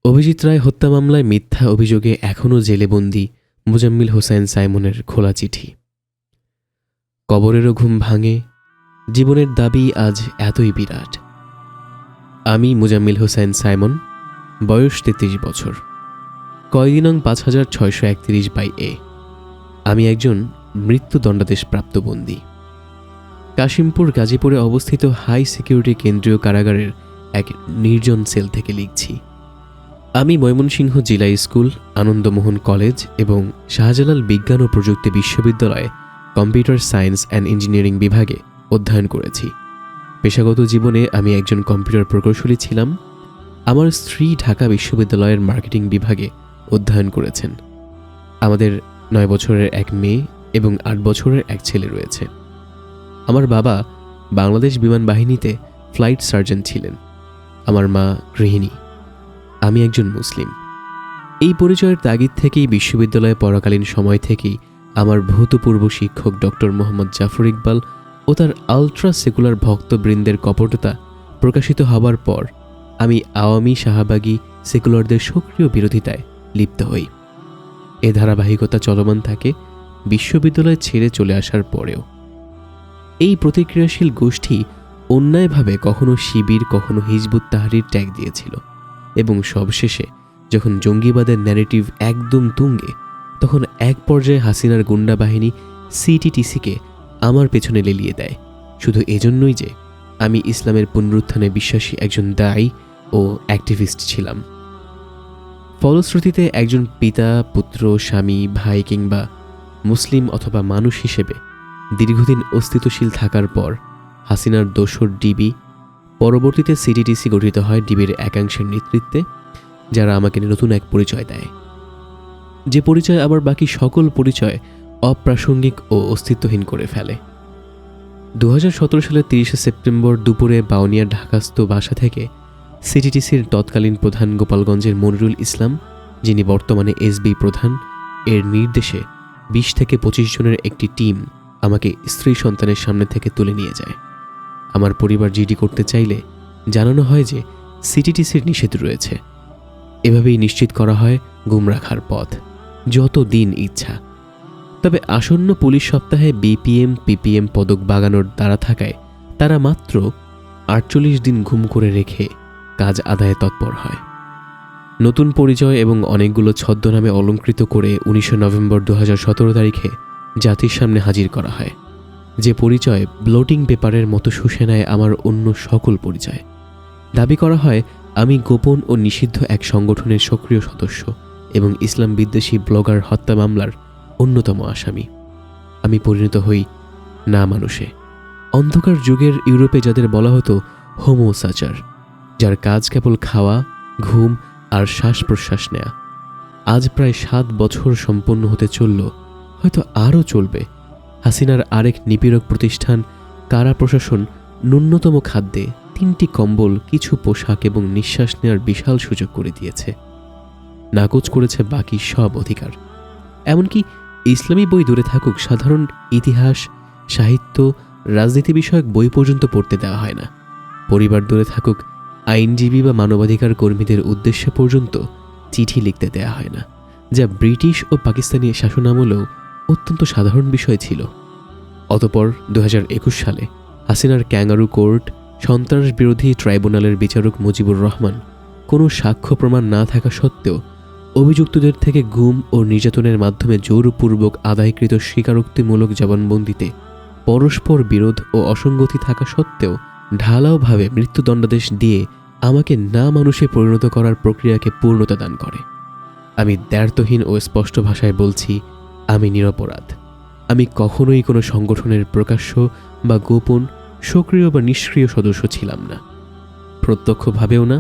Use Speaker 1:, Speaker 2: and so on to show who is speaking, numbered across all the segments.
Speaker 1: অভিজিৎ রায় হত্যা মামলায় মিথ্যা অভিযোগে এখনও জেলেবন্দি মোজাম্মেল হোসাইন সাইমনের খোলা চিঠি। কবরেরও ঘুম ভাঙে, জীবনের দাবি আজ এতই বিরাট। আমি মোজাম্মেল হোসাইন সাইমন, বয়স 33 বছর, কয়েদি নং 5631/A। আমি একজন মৃত্যুদণ্ডাদেশপ্রাপ্ত বন্দী। কাশিমপুর গাজীপুরে অবস্থিত হাই সিকিউরিটি কেন্দ্রীয় কারাগারের এক নির্জন সেল থেকে লিখছি। আমি ময়মনসিংহ জিলা স্কুল, আনন্দমোহন কলেজ এবং শাহজালাল বিজ্ঞান ও প্রযুক্তি বিশ্ববিদ্যালয়ে কম্পিউটার সায়েন্স অ্যান্ড ইঞ্জিনিয়ারিং বিভাগে অধ্যয়ন করেছি। পেশাগত জীবনে আমি একজন কম্পিউটার প্রকৌশলী ছিলাম। আমার স্ত্রী ঢাকা বিশ্ববিদ্যালয়ের মার্কেটিং বিভাগে অধ্যয়ন করেছেন। আমাদের 9 বছরের এক মেয়ে এবং 8 বছরের এক ছেলে রয়েছে। আমার বাবা বাংলাদেশ বিমান বাহিনীতে ফ্লাইট সার্জন ছিলেন। আমার মা গৃহিণী। আমি একজন মুসলিম। এই পরিচয়ের তাগিদ থেকেই বিশ্ববিদ্যালয়ে পড়াকালীন সময় থেকেই আমার ভূতপূর্ব শিক্ষক ডক্টর মোহাম্মদ জাফর ইকবাল ও তার আলট্রা সেকুলার ভক্তবৃন্দের কপটতা প্রকাশিত হবার পর আমি আওয়ামী শাহবাগী সেকুলারদের সক্রিয় বিরোধিতায় লিপ্ত হই। এ ধারাবাহিকতা চলমান থাকে বিশ্ববিদ্যালয় ছেড়ে চলে আসার পরেও। এই প্রতিক্রিয়াশীল গোষ্ঠী অন্যায়ভাবে কখনো শিবির, কখনো হিজবুত তাহরির ট্যাগ দিয়েছিল এবং সবশেষে যখন জঙ্গিবাদের ন্যারেটিভ একদম তুঙ্গে, তখন এক পর্যায়ে হাসিনার গুন্ডা বাহিনী সিটিটিসিকে আমার পেছনে লেলিয়ে দেয়, শুধু এজন্যই যে আমি ইসলামের পুনরুত্থানে বিশ্বাসী একজন দায়ী ও অ্যাক্টিভিস্ট ছিলাম। ফলশ্রুতিতে একজন পিতা, পুত্র, স্বামী, ভাই কিংবা মুসলিম অথবা মানুষ হিসেবে দীর্ঘদিন অস্তিত্বশীল থাকার পর হাসিনার দোসর ডিবি, পরবর্তীতে সিটিটিসি গঠিত হয় ডিবির একাংশের নেতৃত্বে, যারা আমাকে নতুন এক পরিচয় দেয়, যে পরিচয় আবার বাকি সকল পরিচয় অপ্রাসঙ্গিক ও অস্তিত্বহীন করে ফেলে। 2017 সালের 30 সেপ্টেম্বর দুপুরে বাউনিয়ার ঢাকাস্থ বাসা থেকে সিটিটিসির তৎকালীন প্রধান গোপালগঞ্জের মনিরুল ইসলাম, যিনি বর্তমানে এসবি প্রধান, এর নির্দেশে 20 থেকে 25 জনের একটি টিম আমাকে স্ত্রী সন্তানের সামনে থেকে তুলে নিয়ে যায়। আমার পরিবার জিডি করতে চাইলে জানানো হয় যে সিটিটিসির নিষেধ রয়েছে। এভাবেই নিশ্চিত করা হয় গুম রাখার পথ, যত দিন ইচ্ছা। তবে আসন্ন পুলিশ সপ্তাহে বিপিএম, পিপিএম পদক বাগানোর দ্বারা থাকায় তারা মাত্র 48 দিন ঘুম করে রেখে কাজ আদায়ে তৎপর হয়। নতুন পরিচয় এবং অনেকগুলো ছদ্মনামে অলঙ্কৃত করে 19 নভেম্বর 2017 তারিখে জাতির সামনে হাজির করা হয়, যে পরিচয় ব্লোটিং পেপারের মতো শুষে নেয় আমার অন্য সকল পরিচয়। দাবি করা হয় আমি গোপন ও নিষিদ্ধ এক সংগঠনের সক্রিয় সদস্য এবং ইসলাম বিদ্বেষী ব্লগার হত্যা মামলার অন্যতম আসামি। আমি পরিণত হই না মানুষে। অন্ধকার যুগের ইউরোপে যাদের বলা হতো হোমো সাচার, যার কাজ কেবল খাওয়া, ঘুম আর শ্বাস প্রশ্বাস নেয়া, আজ প্রায় 7 বছর সম্পন্ন হতে চলল, হয়তো আরও চলবে। হাসিনার আরেক নিপীড়ক প্রতিষ্ঠান কারা প্রশাসন ন্যূনতম খাদ্যে 3টি কম্বল, কিছু পোশাক এবং নিঃশ্বাস নেওয়ার বিশাল সুযোগ করে দিয়েছে। নাকচ করেছে বাকি সব অধিকার। এমনকি ইসলামী বই দূরে থাকুক, সাধারণ ইতিহাস, সাহিত্য, রাজনীতি বিষয়ক বই পর্যন্ত পড়তে দেওয়া হয় না। পরিবার দূরে থাকুক, আইনজীবী বা মানবাধিকার কর্মীদের উদ্দেশ্যে পর্যন্ত চিঠি লিখতে দেয়া হয় না, যা ব্রিটিশ ও পাকিস্তানি শাসনামলেও অত্যন্ত সাধারণ বিষয় ছিল। অতপর 2021 সালে হাসিনার ক্যাঙ্গারু কোর্ট, সন্ত্রাস বিরোধী ট্রাইব্যুনালের বিচারক মুজিবুর রহমান কোনো সাক্ষ্য প্রমাণ না থাকা সত্ত্বেও অভিযুক্তদের থেকে গুম ও নির্যাতনের মাধ্যমে জোরপূর্বক আদায়কৃত স্বীকারোক্তিমূলক জবানবন্দিতে পরস্পর বিরোধ ও অসঙ্গতি থাকা সত্ত্বেও ঢালাওভাবে মৃত্যুদণ্ডাদেশ দিয়ে আমাকে না মানুষে পরিণত করার প্রক্রিয়াকে পূর্ণতা দান করে। আমি দ্ব্যর্থহীন ও স্পষ্ট ভাষায় বলছি, আমি নিরপরাধ। আমি কখনোই কোনো সংগঠনের প্রকাশ্য বা গোপন, সক্রিয় বা নিষ্ক্রিয় সদস্য ছিলাম না, প্রত্যক্ষভাবেও না,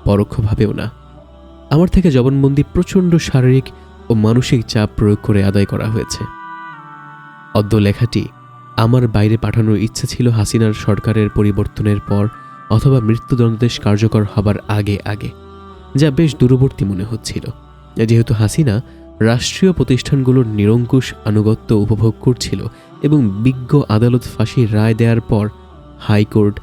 Speaker 1: পরোক্ষভাবেও না। আমার থেকে জবানবন্দি প্রচণ্ড শারীরিক ও মানসিক চাপ প্রয়োগ করে আদায় করা হয়েছে। অদ্য লেখাটি আমার বাইরে পাঠানোর ইচ্ছে ছিল হাসিনার সরকারের পরিবর্তনের পর অথবা মৃত্যুদণ্ডাদেশ কার্যকর হবার আগে, যা বেশ দূরবর্তী মনে হচ্ছিল, যেহেতু হাসিনা রাষ্ট্রীয় প্রতিষ্ঠানগুলোর নিরঙ্কুশ আনুগত্য উপভোগ করছিল এবং বিজ্ঞ আদালত ফাঁসির রায় দেওয়ার পর হাইকোর্ট,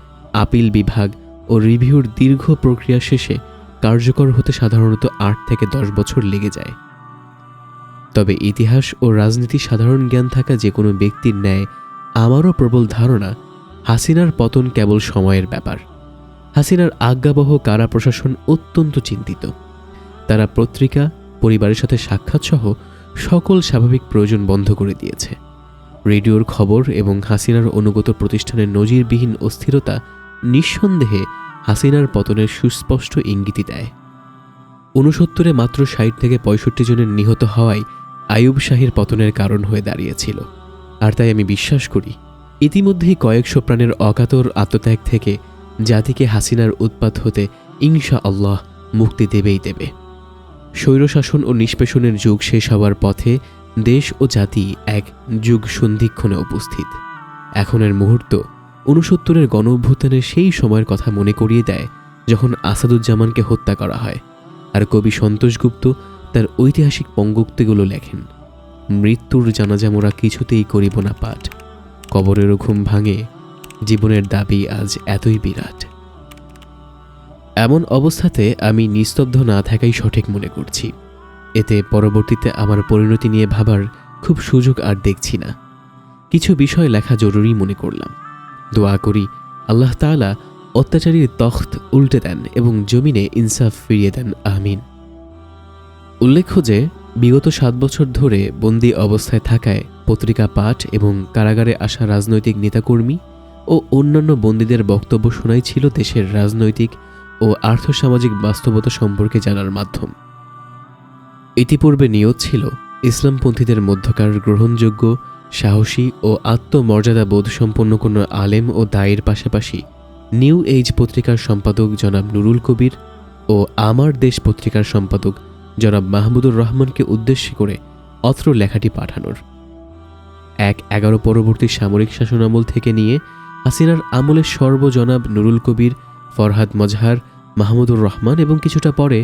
Speaker 1: আপিল বিভাগ ও রিভিউর দীর্ঘ প্রক্রিয়া শেষে কার্যকর হতে সাধারণত 8 থেকে 10 বছর লেগে যায়। তবে ইতিহাস ও রাজনীতি সাধারণ জ্ঞান থাকা যে কোনো ব্যক্তির ন্যায় আমারও প্রবল ধারণা হাসিনার পতন কেবল সময়ের ব্যাপার। হাসিনার আজ্ঞাবহ কারা প্রশাসন অত্যন্ত চিন্তিত। তারা পত্রিকা, পরিবারের সাথে সাক্ষাৎ সহ সকল স্বাভাবিক প্রয়োজন বন্ধ করে দিয়েছে। রেডিওর খবর এবং হাসিনার অনুগত প্রতিষ্ঠানের নজিরবিহীন অস্থিরতা নিঃসন্দেহে হাসিনার পতনের সুস্পষ্ট ইঙ্গিতই দেয়। 69-এ মাত্র 60 থেকে 65 জনের নিহত হওয়ায় আইয়ুব শাহীর পতনের কারণ হয়ে দাঁড়িয়েছিল। আর তাই আমি বিশ্বাস করি ইতিমধ্যেই কয়েকশো প্রাণের অকাতর আত্মত্যাগ থেকে জাতিকে হাসিনার উৎপাত হতে ইনশাআল্লাহ মুক্তি দেবেই দেবে। স্বৈরশাসন ও নিষ্পেষণের যুগ শেষ হওয়ার পথে দেশ ও জাতি এক যুগ সন্ধিক্ষণে উপস্থিত। এখনের মুহূর্ত 69-এর গণঅভ্যুত্থানের সেই সময়ের কথা মনে করিয়ে দেয় যখন আসাদুজ্জামানকে হত্যা করা হয়। আর কবি সন্তোষ গুপ্ত তার ঐতিহাসিক পঙ্গক্তিগুলো লেখেন, মৃত্যুর জানাজা মোরা কিছুতেই করিব না পাঠ, কবরেরও ঘুম ভাঙে, জীবনের দাবি আজ এতই বিরাট। এমন অবস্থাতে আমি নিস্তব্ধ না থাকাই সঠিক মনে করছি। এতে পরবর্তীতে আমার পরিণতি নিয়ে ভাবার খুব সুযোগ আর দেখছি না। কিছু বিষয় লেখা জরুরি মনে করলাম। দোয়া করি আল্লাহ তাআলা অত্যাচারীর তখ্ত উল্টে দেন এবং জমিনে ইনসাফ ফিরিয়ে দেন, আমিন। উল্লেখ্য যে বিগত 7 বছর ধরে বন্দী অবস্থায় থাকায় পত্রিকা পাঠ এবং কারাগারে আসা রাজনৈতিক নেতাকর্মী ও অন্যান্য বন্দীদের বক্তব্য শোনাই ছিল দেশের রাজনৈতিক ও আর্থসামাজিক বাস্তবতা সম্পর্কে জানার মাধ্যম। ইতিপূর্বে নিয়ত ছিল ইসলামপন্থীদের মধ্যকার গ্রহণযোগ্য, সাহসী ও আত্মমর্যাদা বোধ সম্পন্ন কোনো আলেম ও দায়ের পাশাপাশি নিউ এজ পত্রিকার সম্পাদক জনাব নুরুল কবির ও আমার দেশ পত্রিকার সম্পাদক জনাব মাহমুদুর রহমানকে উদ্দেশ্য করে অত্র লেখাটি পাঠানোর। 11 পরবর্তী সামরিক শাসনামল থেকে নিয়ে হাসিনার আমলের সর্বজনাব নুরুল কবির, ফরহাদ মজহার, মাহমুদুর রহমান এবং কিছুটা পরে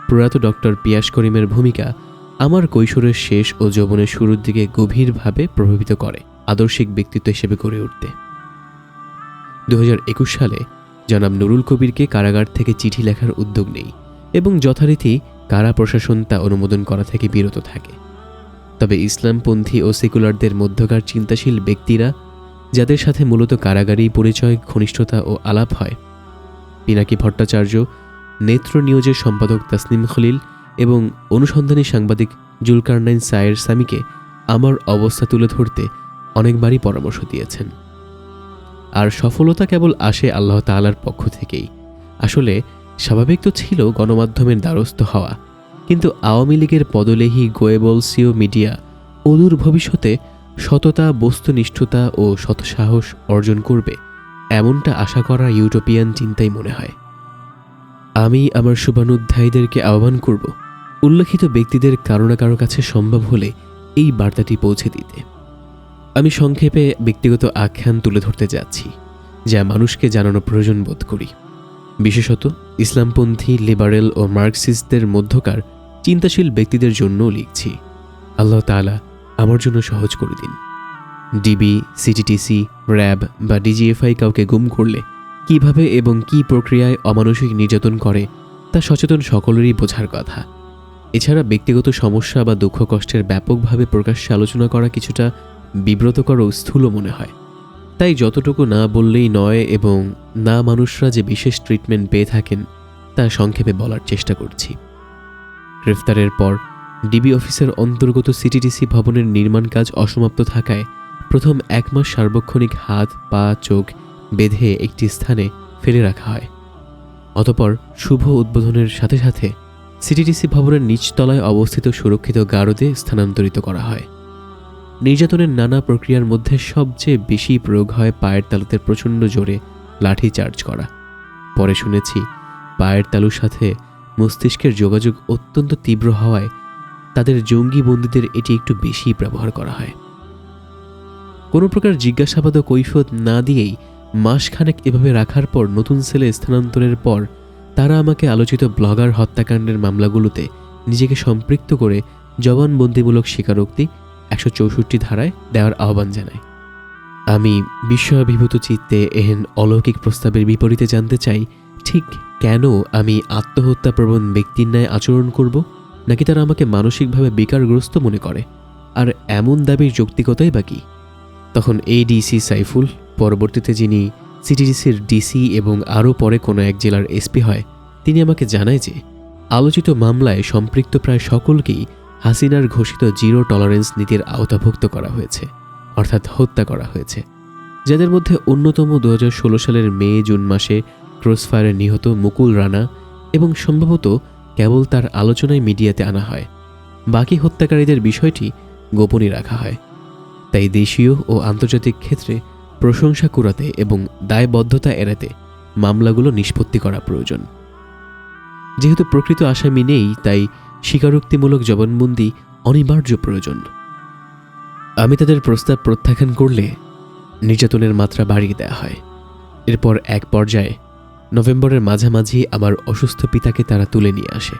Speaker 1: প্রয়াত ডক্টর পিয়াস করিমের ভূমিকা আমার কৈশোরের শেষ ও যৌবনের শুরুর দিকে গভীরভাবে প্রভাবিত করে আদর্শিক ব্যক্তিত্ব হিসেবে গড়ে উঠতে। 2021 সালে জনাব নুরুল কবিরকে কারাগার থেকে চিঠি লেখার উদ্যোগ নেই এবং যথারীতি কারা প্রশাসন তা অনুমোদন করা থেকে বিরত থাকে। তবে ইসলামপন্থী ও সেকুলারদের মধ্যকার চিন্তাশীল ব্যক্তিরা, যাদের সাথে মূলত কারাগারেই পরিচয়, ঘনিষ্ঠতা ও আলাপ হয়, পিনাকি ভট্টাচার্য, নেত্র নিউজের সম্পাদক তাসনিম খলিল এবং অনুসন্ধানী সাংবাদিক জুলকারনাইন সায়ের সামিকে আমার অবস্থা তুলে ধরতে অনেকবারই পরামর্শ দিয়েছেন। আর সফলতা কেবল আসে আল্লাহ তাআলার পক্ষ থেকেই। আসলে স্বাভাবিক তো ছিল গণমাধ্যমের দ্বারস্থ হওয়া, কিন্তু আওয়ামী লীগের পদলেহী গোয়েবলসীয় মিডিয়া অদূর ভবিষ্যতে সততা, বস্তুনিষ্ঠতা ও সৎসাহস অর্জন করবে এমনটা আশা করা ইউটোপিয়ান চিন্তাই মনে হয়। আমি আমার শুভানুধ্যায়ীদেরকে আহ্বান করব উল্লেখিত ব্যক্তিদের কারো না কারো কাছে সম্ভব হলে এই বার্তাটি পৌঁছে দিতে। আমি সংক্ষেপে ব্যক্তিগত আখ্যান তুলে ধরতে যাচ্ছি, যা মানুষকে জানানো প্রয়োজন বোধ করি। বিশেষত ইসলামপন্থী, লিবারেল ও মার্কসিস্টদের মধ্যকার চিন্তাশীল ব্যক্তিদের জন্যও লিখছি। আল্লাহ তাআলা আমার জন্য সহজ করে দিন। ডিবি, সিটিটিসি, র্যাব বা ডিজিএফআই কাউকে গুম করলে কিভাবে এবং কি প্রক্রিয়ায় অমানসিক নির্যাতন করে তা সচেতন সকলেরই বোঝার কথা। এছাড়া ব্যক্তিগত সমস্যা বা দুঃখ কষ্টের ব্যাপকভাবে প্রকাশ্যে আলোচনা করা কিছুটা বিব্রতকর ও স্থূল মনে হয়। তাই যতটুকু না বললেই নয় এবং না মানুষরা যে বিশেষ ট্রিটমেন্ট পেয়ে থাকেন তা সংক্ষেপে বলার চেষ্টা করছি। গ্রেফতারের পর ডিবি অফিসের অন্তর্গত সিটিটিসি ভবনের নির্মাণ কাজ অসমাপ্ত থাকায় প্রথম 1 মাস সার্বক্ষণিক হাত, পা, চোখ বেঁধে একটি স্থানে ফেলে রাখা হয়। অতঃপর শুভ উদ্বোধনের সাথে সাথে সিটিটিসি ভবনের নিচতলায় অবস্থিত সুরক্ষিত গারদে স্থানান্তরিত করা হয়। নির্যাতনের নানা প্রক্রিয়ার মধ্যে সবচেয়ে বেশি প্রয়োগ হয় পায়ের তালুতে প্রচণ্ড জোরে লাঠি চার্জ করা। পরে শুনেছি পায়ের তালুর সাথে মস্তিষ্কের যোগাযোগ অত্যন্ত তীব্র হওয়ায় তাদের জঙ্গি বন্দীদের এটি একটু বেশি ব্যবহার করা হয়। কোনো প্রকার জিজ্ঞাসাবাদ ও কৈফিয়ত না দিয়েই মাসখানেক এভাবে রাখার পর নতুন সেলে স্থানান্তরের পর তারা আমাকে আলোচিত ব্লগার হত্যাকাণ্ডের মামলাগুলোতে নিজেকে সম্পৃক্ত করে জবানবন্দিমূলক স্বীকারোক্তি 164 ধারায় দেওয়ার আহ্বান জানায়। আমি বিস্ময়াভিভূত চিত্তে এহেন অলৌকিক প্রস্তাবের বিপরীতে জানতে চাই ঠিক কেন আমি আত্মহত্যাপ্রবণ ব্যক্তির ন্যায় আচরণ করব, নাকি তারা আমাকে মানসিকভাবে বিকারগ্রস্ত মনে করে? আর এমন দাবির যৌক্তিকতাই বা কি? তখন এডিসি সাইফুল, পরবর্তীতে যিনি সিটিডিসির ডিসি এবং আরও পরে কোনো এক জেলার এসপি হয়, তিনি আমাকে জানায় যে আলোচিত মামলায় সম্পৃক্ত প্রায় সকলকেই হাসিনার ঘোষিত জিরো টলারেন্স নীতির আওতাভুক্ত করা হয়েছে, অর্থাৎ হত্যা করা হয়েছে, যাদের মধ্যে অন্যতম 2016 সালের মে জুন মাসে ক্রসফায়ারে নিহত মুকুল রানা এবং সম্ভবত কেবল তার আলোচনায় মিডিয়াতে আনা হয়। বাকি হত্যাকারীদের বিষয়টি গোপনই রাখা হয়। তাই দেশীয় ও আন্তর্জাতিক ক্ষেত্রে প্রশংসা কুড়াতে এবং দায়বদ্ধতা এড়াতে মামলাগুলো নিষ্পত্তি করা প্রয়োজন। যেহেতু প্রকৃত আসামি নেই, তাই স্বীকারোক্তিমূলক জবানবন্দি অনিবার্য প্রয়োজন। আমি তাদের প্রস্তাব প্রত্যাখ্যান করলে নির্যাতনের মাত্রা বাড়িয়ে দেওয়া হয়। এরপর এক পর্যায়ে নভেম্বরের মাঝামাঝি আমার অসুস্থ পিতাকে তারা তুলে নিয়ে আসে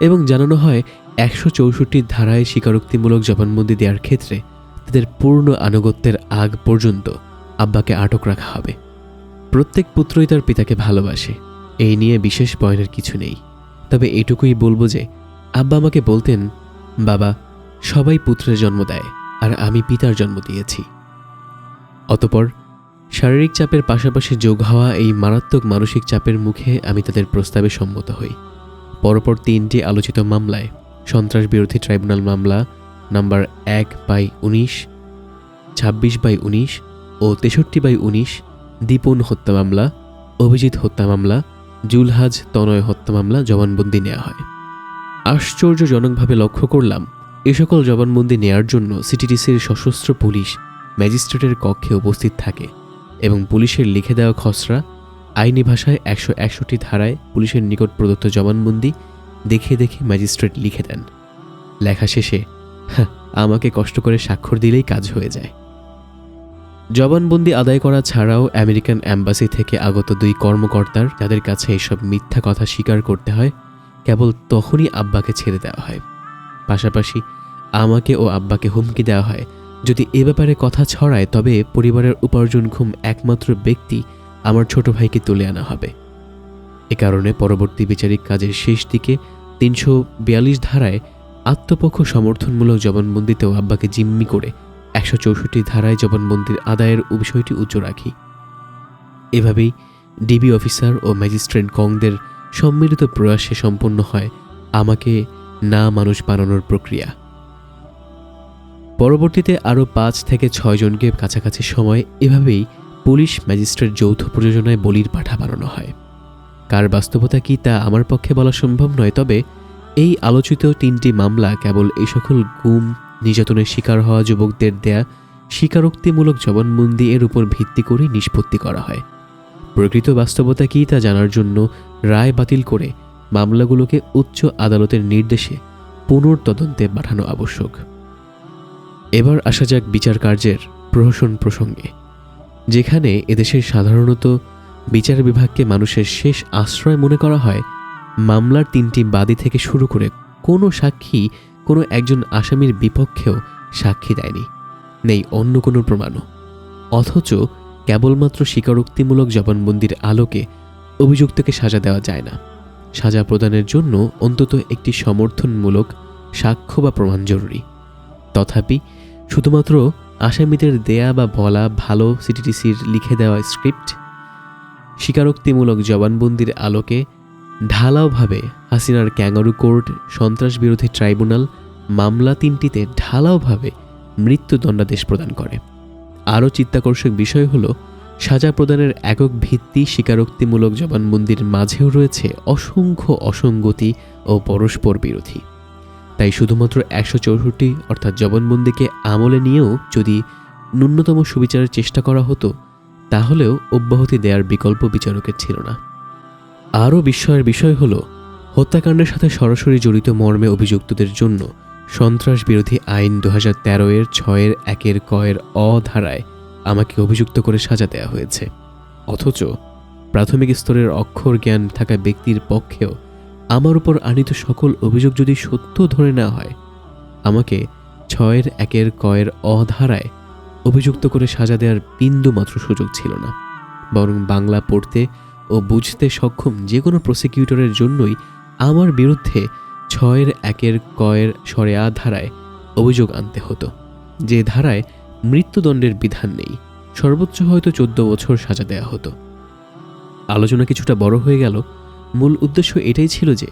Speaker 1: এবং জানানো হয় 164 ধারায় স্বীকারোক্তিমূলক জবানবন্দি দেওয়ার ক্ষেত্রে তাদের পূর্ণ আনুগত্যের আগ পর্যন্ত আব্বাকে আটক রাখা হবে। প্রত্যেক পুত্রই তার পিতাকে ভালোবাসে, এই নিয়ে বিশেষ বয়নের কিছু নেই। তবে এটুকুই বলবো যে আব্বা আমাকে বলতেন, বাবা, সবাই পুত্রের জন্ম দেয় আর আমি পিতার জন্ম দিয়েছি। অতঃপর শারীরিক চাপের পাশাপাশি যোগ হওয়া এই মারাত্মক মানসিক চাপের মুখে আমি তাদের প্রস্তাবে সম্মত হই। পরপর 3টি আলোচিত মামলায়, সন্ত্রাস বিরোধী ট্রাইব্যুনাল মামলা নাম্বার 1/19, 26/19 ও 63/19, দীপন হত্যা মামলা, অভিজিৎ হত্যা মামলা, জুলহাজ তনয় হত্যা মামলা জবানবন্দি নেওয়া হয়। আশ্চর্যজনকভাবে লক্ষ্য করলাম, এ সকল জবানবন্দি নেয়ার জন্য সিটিডিসির সশস্ত্র পুলিশ ম্যাজিস্ট্রেটের কক্ষে উপস্থিত থাকে এবং পুলিশের লিখে দেওয়া খসড়া আইনি ভাষায় 161 ধারায় পুলিশের নিকট প্রদত্ত জবানবন্দি দেখে দেখে ম্যাজিস্ট্রেট লিখে দেন। লেখা শেষে আমাকে কষ্ট করে স্বাক্ষর দিলেই কাজ হয়ে যায়। জবানবন্দি আদায় করা ছাড়াও আমেরিকান অ্যাম্বাসি থেকে আগত 2 কর্মকর্তার, যাদের কাছে এসব মিথ্যা কথা স্বীকার করতে হয়, কেবল তখনই আব্বাকে ছেড়ে দেওয়া হয়। পাশাপাশি আমাকে ও আব্বাকে হুমকি দেওয়া হয়, যদি এ ব্যাপারে কথা ছড়ায় তবে পরিবারের উপার্জনক্ষম একমাত্র ব্যক্তি আমার ছোট ভাইকে তুলে আনা হবে। এ কারণে পরবর্তী বিচারিক কাজের শেষ দিকে 342 ধারায় আত্মপক্ষ সমর্থনমূলক জবানবন্দিতেও আব্বাকে জিম্মি করে 164 ধারায় জবানবন্দির আদায়ের বিষয়টি উচ্চ রাখি। এভাবেই ডিবি অফিসার ও ম্যাজিস্ট্রেট গংদের সম্মিলিত প্রয়াসে সম্পন্ন হয় আমাকে না মানুষ বানানোর প্রক্রিয়া। পরবর্তীতে আরও 5 থেকে 6 জনকে কাছাকাছি সময় এভাবেই পুলিশ ম্যাজিস্ট্রেট যৌথ প্রযোজনায় বলির পাঠা বানানো হয়। কার বাস্তবতা কি তা আমার পক্ষে বলা সম্ভব নয়, তবে এই আলোচিত 3টি মামলা কেবল এই সকল গুম, নির্যাতনের শিকার হওয়া যুবকদের দেয়া স্বীকারোক্তিমূলক জবানবন্দি এর উপর ভিত্তি করে নিষ্পত্তি করা হয়। প্রকৃত বাস্তবতা কি তা জানার জন্য রায় বাতিল করে মামলাগুলোকে উচ্চ আদালতের নির্দেশে পুনর্তদন্তে পাঠানো আবশ্যক। এবার আসা যাক বিচার কার্যের প্রহসন প্রসঙ্গে, যেখানে এদেশের সাধারণত বিচার বিভাগকে মানুষের শেষ আশ্রয় মনে করা হয়। মামলার 3টি বাদী থেকে শুরু করে কোনো সাক্ষী কোনো একজন আসামির বিপক্ষেও সাক্ষী দেয়নি, নেই অন্য কোনো প্রমাণও। অথচ কেবলমাত্র স্বীকারোক্তিমূলক জবানবন্দির আলোকে অভিযুক্তকে সাজা দেওয়া যায় না। সাজা প্রদানের জন্য অন্তত একটি সমর্থনমূলক সাক্ষ্য বা প্রমাণ জরুরি। তথাপি শুধুমাত্র আসামিদের দেয়া বা বলা ভালো সিটিডিসির লিখে দেওয়া স্ক্রিপ্ট, স্বীকারোক্তিমূলক জবানবন্দির আলোকে ঢালাওভাবে হাসিনার ক্যাঙ্গারু কোর্ট, সন্ত্রাস বিরোধী ট্রাইব্যুনাল মামলা 3টিতে ঢালাওভাবে মৃত্যুদণ্ডাদেশ প্রদান করে। আরও চিত্তাকর্ষক বিষয় হল, সাজা প্রদানের একক ভিত্তি স্বীকারোক্তিমূলক জবানবন্দির মাঝেও রয়েছে অসংখ্য অসঙ্গতি ও পরস্পর বিরোধী। তাই শুধুমাত্র 164 অর্থাৎ জবানবন্দিকে আমলে নিয়েও যদি ন্যূনতম সুবিচারের চেষ্টা করা হতো, তাহলেও অব্যাহতি দেওয়ার বিকল্প বিচারকের ছিল না। আরও বিস্ময়ের বিষয় হল, হত্যাকাণ্ডের সাথে সরাসরি জড়িত মর্মে অভিযুক্তদের জন্য সন্ত্রাস বিরোধী আইন 2013 এর 6-1 ক-এর অ ধারায় আমাকে অভিযুক্ত করে সাজা দেওয়া হয়েছে। অথচ প্রাথমিক স্তরের অক্ষর জ্ঞান থাকা ব্যক্তির পক্ষেও আমার উপর আনিত সকল অভিযোগ যদি সত্য ধরে নেওয়া হয়, আমাকে 6-1 ক-এর অ ধারায় অভিযুক্ত করে সাজা দেওয়ার বিন্দুমাত্র সুযোগ ছিল না। বরং বাংলা পড়তে ও বুঝতে সক্ষম যে কোনো প্রসিকিউটরের জন্যই আমার বিরুদ্ধে 6(1)(ক) ধারায় অভিযোগ আনতে হতো, যে ধারায় মৃত্যুদণ্ডের বিধান নেই, সর্বোচ্চ হয়তো 14 বছর সাজা দেয়া হতো। আলোচনা কিছুটা বড় হয়ে গেল। মূল উদ্দেশ্য এটাই ছিল যে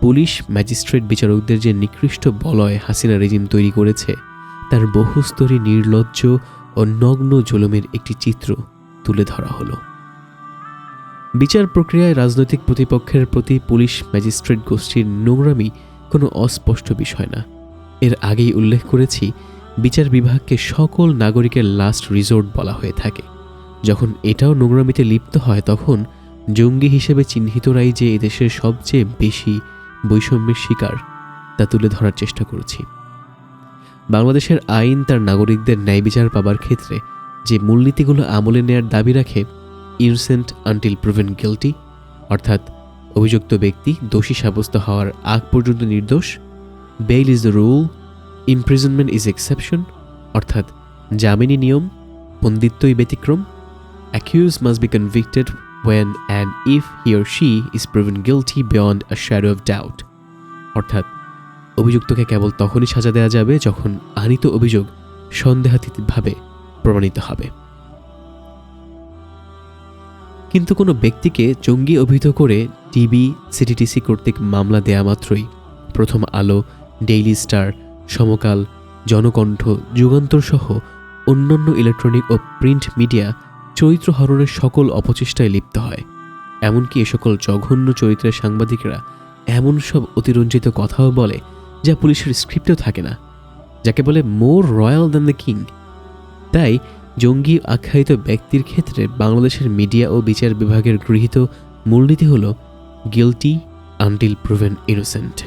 Speaker 1: পুলিশ, ম্যাজিস্ট্রেট, বিচারকদের যে নিকৃষ্ট বলয় হাসিনা রেজিম তৈরি করেছে, তার বহুস্তরী নির্লজ্জ ও নগ্ন জুলুমের একটি চিত্র তুলে ধরা হলো। বিচার প্রক্রিয়ায় রাজনৈতিক প্রতিপক্ষের প্রতি পুলিশ ম্যাজিস্ট্রেট গোষ্ঠীর নোংরামি কোনো অস্পষ্ট বিষয় না। এর আগেই উল্লেখ করেছি, বিচার বিভাগকে সকল নাগরিকের লাস্ট রিসোর্ট বলা হয়ে থাকে। যখন এটাও নোংরামিতে লিপ্ত হয়, তখন জঙ্গি হিসেবে চিহ্নিতরাই যে এদেশের সবচেয়ে বেশি বৈষম্যের শিকার তা তুলে ধরার চেষ্টা করেছি। বাংলাদেশের আইন তার নাগরিকদের ন্যায় বিচার পাবার ক্ষেত্রে যে মূলনীতিগুলো আমলে নেয়ার দাবি রাখে, ইনোসেন্ট আনটিল প্রুভেন গিল্টি, অর্থাৎ অভিযুক্ত ব্যক্তি দোষী সাব্যস্ত হওয়ার আগ পর্যন্ত নির্দোষ, bail is the rule, imprisonment is exception, অর্থাৎ জামিনী নিয়ম, বন্দিত্বই ব্যতিক্রম, accuse must be convicted when and if he or she is proven guilty beyond a shadow of doubt, অর্থাৎ অভিযুক্তকে কেবল তখনই সাজা দেওয়া যাবে যখন আনিত অভিযোগ সন্দেহাতীতভাবে প্রমাণিত হবে। কিন্তু কোনো ব্যক্তিকে জঙ্গি অভিহিত করে টিভি, সিটিটিসি কর্তৃক মামলা দেয়া মাত্রই প্রথম আলো, ডেইলি স্টার, সমকাল, জনকণ্ঠ, যুগান্তর সহ অন্যান্য ইলেকট্রনিক ও প্রিন্ট মিডিয়া চরিত্র হরণের সকল অপচেষ্টায় লিপ্ত হয়। এমনকি এ সকল জঘন্য চরিত্রের সাংবাদিকরা এমন সব অতিরঞ্জিত কথাও বলে যা পুলিশের স্ক্রিপ্টেও থাকে না, যাকে বলে মোর রয়্যাল দ্যান দ্য কিং। তাই জঙ্গি আখ্যায়িত ব্যক্তির ক্ষেত্রে বাংলাদেশের মিডিয়া ও বিচার বিভাগের গৃহীত মূলনীতি হল গিল্টি আনটিল প্রুভেন ইনোসেন্ট।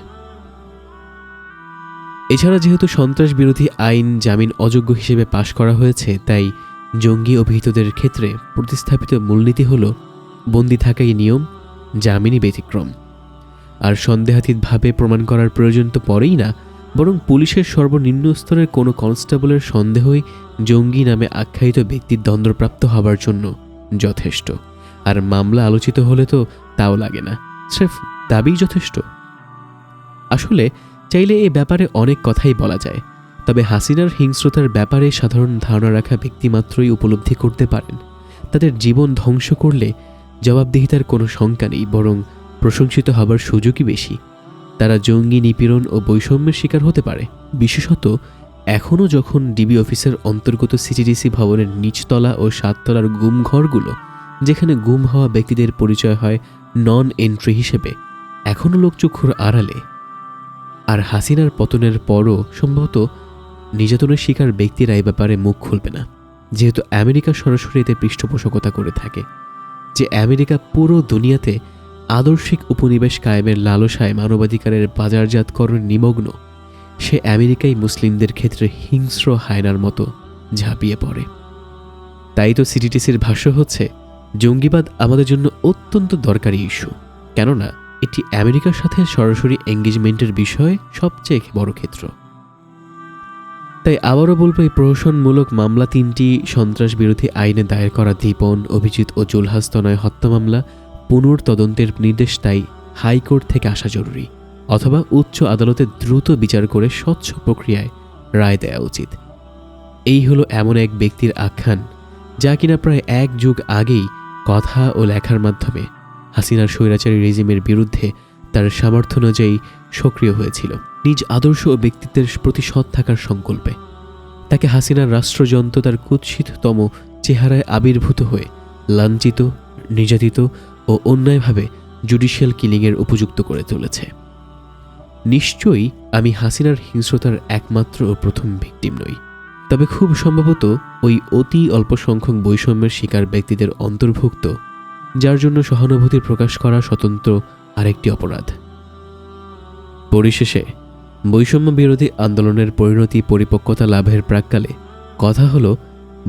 Speaker 1: এছাড়া যেহেতু সন্ত্রাস বিরোধী আইন জামিন অযোগ্য হিসেবে পাশ করা হয়েছে, তাই জঙ্গি অভিহিতদের ক্ষেত্রে প্রতিস্থাপিত মূলনীতি হল বন্দি থাকাই নিয়ম, জামিনই ব্যতিক্রম। আর সন্দেহাতীতভাবে প্রমাণ করার প্রয়োজন তো পড়েই না, বরং পুলিশের সর্বনিম্ন স্তরের কোনো কনস্টেবলের সন্দেহই জঙ্গি নামে আখ্যায়িত ব্যক্তির দণ্ডপ্রাপ্ত হবার জন্য যথেষ্ট। আর মামলা আলোচিত হলে তো তাও লাগে না, স্রেফ দাবিই যথেষ্ট। আসলে চাইলে এ ব্যাপারে অনেক কথাই বলা যায়, তবে হাসিনার হিংস্রতার ব্যাপারে সাধারণ ধারণা রাখা ব্যক্তিমাত্রই উপলব্ধি করতে পারেন তাদের জীবন ধ্বংস করলে জবাবদিহিতার কোনো শঙ্কা নেই, বরং প্রশংসিত হবার সুযোগই বেশি। তারা জঙ্গি নিপীড়ন ও বৈষম্যের শিকার হতে পারে, বিশেষত এখনও যখন ডিবি অফিসের অন্তর্গত সিটিডিসি ভবনের নিচতলা ও 7 তলার গুমঘরগুলো, যেখানে গুম হওয়া ব্যক্তিদের পরিচয় হয় নন এন্ট্রি হিসেবে, এখনও লোকচক্ষুর আড়ালে। আর হাসিনার পতনের পরও সম্ভবত নির্যাতনের শিকার ব্যক্তিরা এ ব্যাপারে মুখ খুলবে না, যেহেতু আমেরিকা সরাসরি এতে পৃষ্ঠপোষকতা করে থাকে। যে আমেরিকা পুরো দুনিয়াতে আদর্শিক উপনিবেশ কায়েমের লালসায় মানবাধিকারের বাজারজাতকরণ নিমগ্ন, সে আমেরিকাই মুসলিমদের ক্ষেত্রে হিংস্র হায়নার মতো ঝাঁপিয়ে পড়ে। তাই তো সিটিটিসির ভাষ্য হচ্ছে, জঙ্গিবাদ আমাদের জন্য অত্যন্ত দরকারি ইস্যু, কেননা এটি আমেরিকার সাথে সরাসরি এঙ্গেজমেন্টের বিষয়ে সবচেয়ে বড় ক্ষেত্র। তাই আবারও বলব, এই প্রহসনমূলক মামলা 3টি সন্ত্রাস বিরোধী আইনে দায়ের করা দীপন, অভিজিৎ ও জুলহাস তনয় হত্যা মামলা পুনর্তদন্তের নির্দেশ তাই হাইকোর্ট থেকে আসা জরুরি, অথবা উচ্চ আদালতে দ্রুত বিচার করে স্বচ্ছ প্রক্রিয়ায় রায় দেওয়া উচিত। এই হলো এমন এক ব্যক্তির আখ্যান যা কিনা প্রায় 1 যুগ আগেই কথা ও লেখার মাধ্যমে হাসিনার স্বৈরাচারী রেজিমের বিরুদ্ধে তার সামর্থ্য অনুযায়ী সক্রিয় হয়েছিল, নিজ আদর্শ ও ব্যক্তিত্বের প্রতি সৎ থাকার সংকল্পে। তাকে হাসিনার রাষ্ট্রযন্ত্র তার কুৎসিততম চেহারায় আবির্ভূত হয়ে লাঞ্ছিত, নির্যাতিত ও অন্যায়ভাবে জুডিশিয়াল কিলিংয়ের উপযুক্ত করে তুলেছে। নিশ্চয়ই আমি হাসিনার হিংস্রতার একমাত্র ও প্রথম ভিকটিম নই, তবে খুব সম্ভবত ওই অতি অল্প সংখ্যক বৈষম্যের শিকার ব্যক্তিদের অন্তর্ভুক্ত, যার জন্য সহানুভূতি প্রকাশ করা স্বতন্ত্র আরেকটি অপরাধ। পরিশেষে বৈষম্য বিরোধী আন্দোলনের পরিপক্কতা লাভের প্রাক্কালে কথা হলো,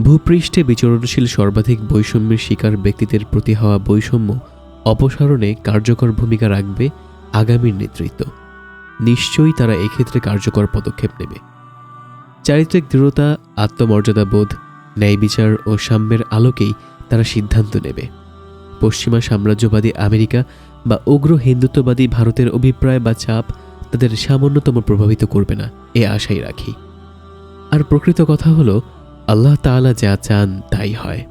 Speaker 1: ভূপৃষ্ঠে বিচরণশীল সর্বাধিক বৈষম্যের শিকার ব্যক্তিদের প্রতি হওয়া বৈষম্য অপসারণে কার্যকর ভূমিকা রাখবে আগামীর নেতৃত্ব। নিশ্চয়ই তারা এক্ষেত্রে কার্যকর পদক্ষেপ নেবে। চারিত্রিক দৃঢ়তা, আত্মমর্যাদাবোধ, ন্যায় বিচার ও সাম্যের আলোকেই তারা সিদ্ধান্ত নেবে। পশ্চিমা সাম্রাজ্যবাদী আমেরিকা বা উগ্র হিন্দুত্ববাদী ভারতের অভিপ্রায় বা চাপ তাদের সামান্যতম প্রভাবিত করবে না, এ আশাই রাখি। আর প্রকৃত কথা হলো, আল্লাহ তাআলা যা চান তাই হয়।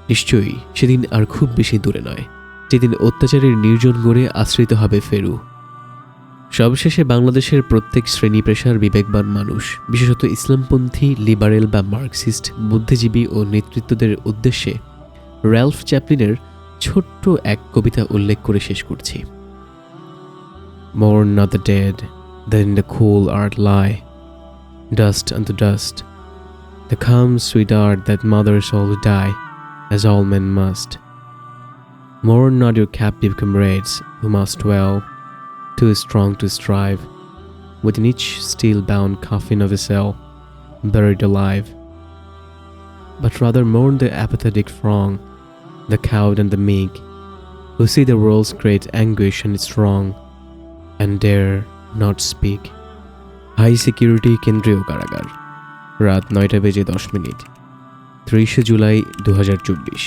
Speaker 1: নিশ্চয়ই সেদিন আর খুব বেশি দূরে নয়, যেদিন অত্যাচারের নির্জন গড়ে আশ্রিত হবে ফেরু। সবশেষে বাংলাদেশের প্রত্যেক শ্রেণী পেশার বিবেকবান মানুষ, বিশেষত ইসলামপন্থী, লিবারেল বা মার্কসিস্ট বুদ্ধিজীবী ও নেতৃত্বদের উদ্দেশ্যে র্যালফ চ্যাপলিনের ছোট্ট এক কবিতা উল্লেখ করে শেষ করছি। Mourn not the dead that in the cool earth lie, dust unto dust, the calm sweet art that mothers all who die, as all men must. Mourn not your captive comrades who must dwell, too strong to strive, within each steel-bound coffin of a cell, buried alive. But rather mourn the apathetic throng, the cowed and the meek, who see the world's great anguish and its wrong, and dare not speak. High security কেন্দ্রীয় কারাগার, রাত 9:10 30 জুলাই 2024।